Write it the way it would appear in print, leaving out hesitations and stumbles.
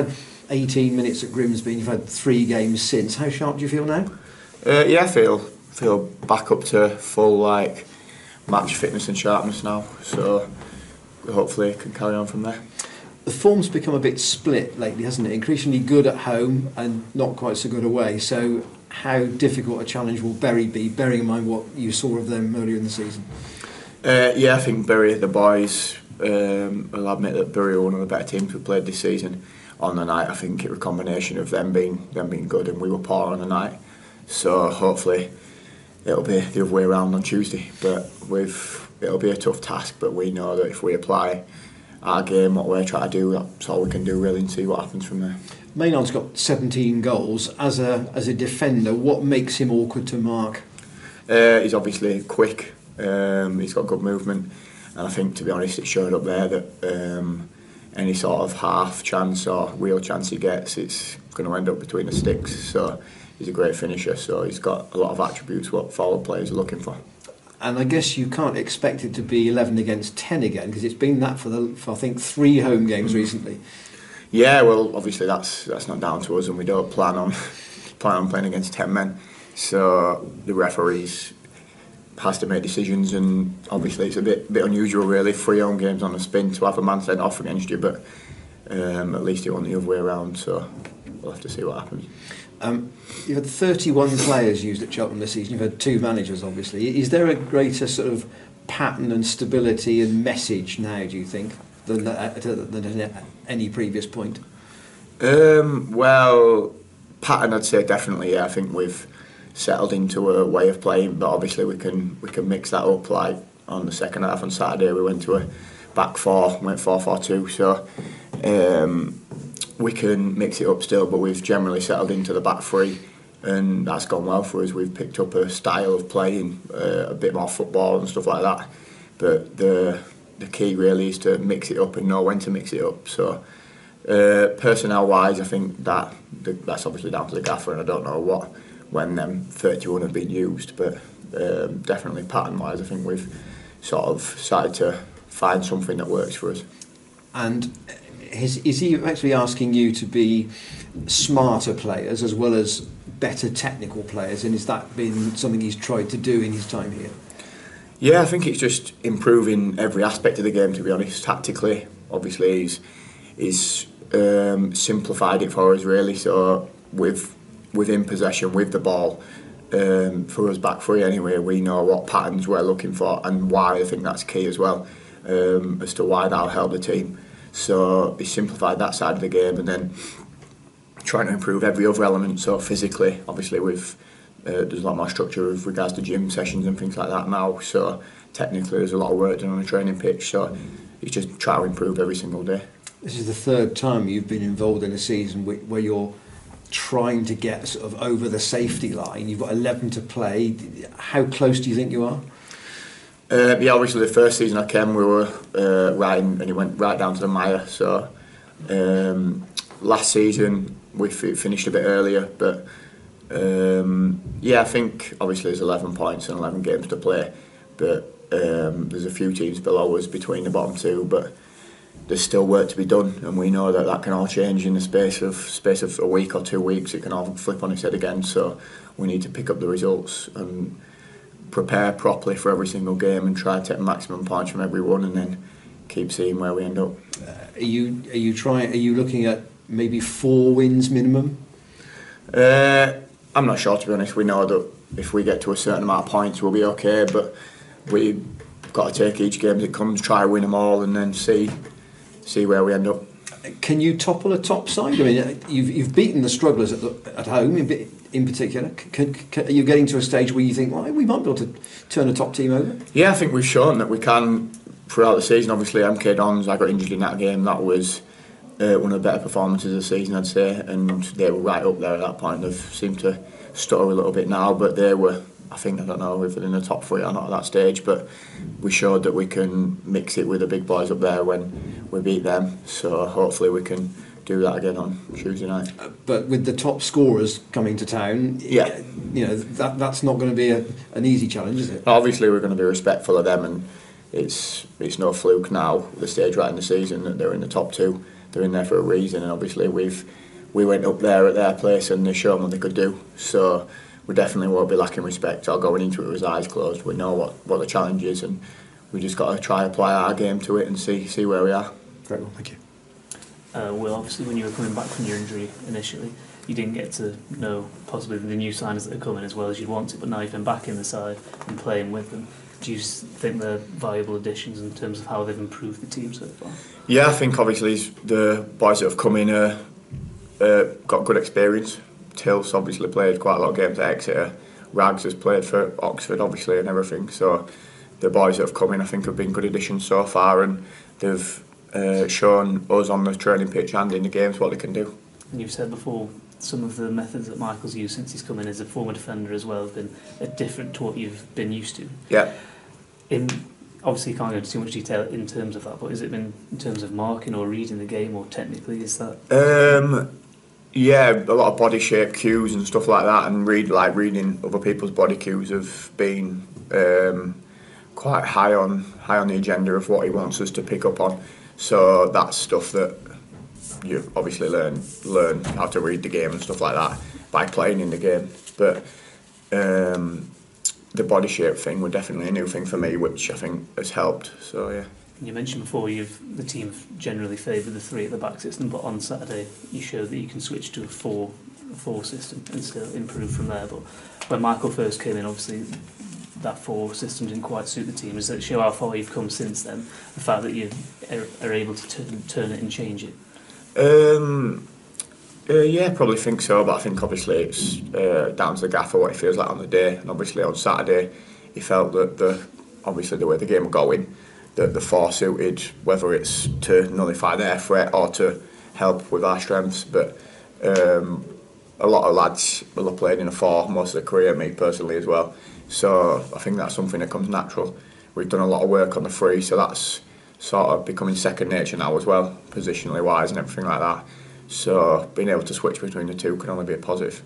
had 18 minutes at Grimsby, and you've had 3 games since. How sharp do you feel now? Yeah, I feel back up to full match fitness and sharpness now. So hopefully, can carry on from there. The form's become a bit split lately, hasn't it? Increasingly good at home and not quite so good away. So how difficult a challenge will Bury be, bearing in mind what you saw of them earlier in the season? Yeah, I think Bury, the boys, I'll admit that Bury are one of the better teams we played this season. On the night, I think it was a combination of them being good and we were poor on the night. So hopefully it'll be the other way around on Tuesday. But it'll be a tough task, but we know that if we apply our game, what we're trying to do, that's all we can do really, and see what happens from there. Maynard's got 17 goals. As a defender, what makes him awkward to mark? He's obviously quick, he's got good movement, and I think, to be honest, it showed up there that any sort of half chance or real chance he gets, it's going to end up between the sticks. So he's a great finisher, so he's got a lot of attributes what forward players are looking for. And I guess you can't expect it to be 11 against 10 again, because it's been that for I think 3 home games recently. Yeah, well, obviously that's not down to us, and we don't plan on playing against 10 men. So the referees has to make decisions, and obviously it's a bit unusual really, 3 home games on a spin to have a man sent off against you, but at least it went the other way around, so we'll have to see what happens. You've had 31 players used at Cheltenham this season. You've had 2 managers, obviously. Is there a greater sort of pattern and stability and message now, do you think, than at any previous point? Well, pattern, I'd say definitely. Yeah, I think we've settled into a way of playing, but obviously we can mix that up. Like on the second half on Saturday, we went to a back 4, went 4-4-2. So we can mix it up still, but we've generally settled into the back 3, and that's gone well for us. We've picked up a style of playing, a bit more football and stuff like that. But the key really is to mix it up and know when to mix it up. So personnel-wise, I think that's obviously down to the gaffer, and I don't know when them 31 have been used, but definitely pattern-wise, I think we've sort of started to find something that works for us. And is he actually asking you to be smarter players as well as better technical players, and has that been something he's tried to do in his time here? Yeah, I think it's just improving every aspect of the game, to be honest. Tactically, obviously he's simplified it for us really, so within possession with the ball, for us back 3 anyway, we know what patterns we're looking for and why. I think that's key as well, as to why that'll help the team. So he simplified that side of the game, and then trying to improve every other element. So physically, obviously there's a lot more structure with regards to gym sessions and things like that now. So technically there's a lot of work done on the training pitch, so he's just trying to improve every single day. This is the 3rd time you've been involved in a season where you're trying to get sort of over the safety line. You've got 11 to play. How close do you think you are? Yeah, obviously the first season I came, we were riding, and it went right down to the mire. So last season we finished a bit earlier, but yeah, I think obviously there's 11 points and 11 games to play, but there's a few teams below us between the bottom 2, but there's still work to be done, and we know that can all change in the space of a week or 2 weeks. It can all flip on its head again, so we need to pick up the results and prepare properly for every single game and try to take maximum points from every one, and then keep seeing where we end up. Are you looking at maybe 4 wins minimum? I'm not sure, to be honest. We know that if we get to a certain amount of points we'll be okay, but we've got to take each game as it comes, try to win them all, and then see where we end up. Can you topple a top side? I mean, you've beaten the strugglers at home in particular. Are you getting to a stage where you think, well, we might be able to turn a top team over? Yeah, I think we've shown that we can throughout the season. Obviously, MK Dons, I got injured in that game. That was one of the better performances of the season, I'd say, and they were right up there at that point. They've seemed to stutter a little bit now, but they were, I don't know if they're in the top 3 or not at that stage, but we showed that we can mix it with the big boys up there when we beat them, so hopefully we can do that again on Tuesday night. But with the top scorers coming to town, yeah, that's not going to be an easy challenge, is it? Obviously we're going to be respectful of them, and it's no fluke now, the stage right in the season, that they're in the top 2. they're in there for a reason, and obviously we went up there at their place and they showed what they could do. So we definitely won't be lacking respect or going into it with eyes closed. We know what the challenge is, and we just got to try apply our game to it and see where we are. Very well, thank you. Will, obviously when you were coming back from your injury initially, you didn't get to know possibly the new signers that are coming as well as you'd want to, but now you've been back in the side and playing with them. Do you think they're valuable additions in terms of how they've improved the team so far? Yeah, I think obviously the boys that have come in got good experience. Tills obviously played quite a lot of games at Exeter. Rags has played for Oxford obviously and everything. So the boys that have come in I think have been good additions so far, and they've shown us on the training pitch and in the games what they can do. And you've said before, some of the methods that Michael's used since he's come in as a former defender as well have been different to what you've been used to. Yeah. Obviously you can't go into too much detail in terms of that, but has it been in terms of marking or reading the game, or technically is that? Yeah, a lot of body shape cues and stuff like that, and reading other people's body cues have been quite high on the agenda of what he wants us to pick up on. So that's stuff that you obviously learn how to read the game and stuff like that by playing in the game. But the body shape thing was definitely a new thing for me, which I think has helped. So yeah. You mentioned before the team generally favoured the 3 at the back system, but on Saturday you showed that you can switch to a 4 system and still improve from there. But when Michael first came in, obviously that 4 system didn't quite suit the team. Does that show how far you've come since then? The fact that you are able to turn it and change it? Yeah, probably think so, but I think obviously it's down to the gaffer what he feels like on the day, and obviously on Saturday he felt that obviously the way the game was going, that the 4 suited, whether it's to nullify their threat or to help with our strengths. But a lot of lads will have played in a 4 most of their career, me personally as well, so I think that's something that comes natural. We've done a lot of work on the 3, so that's sort of becoming second nature now as well, positionally wise and everything like that. So being able to switch between the 2 can only be a positive.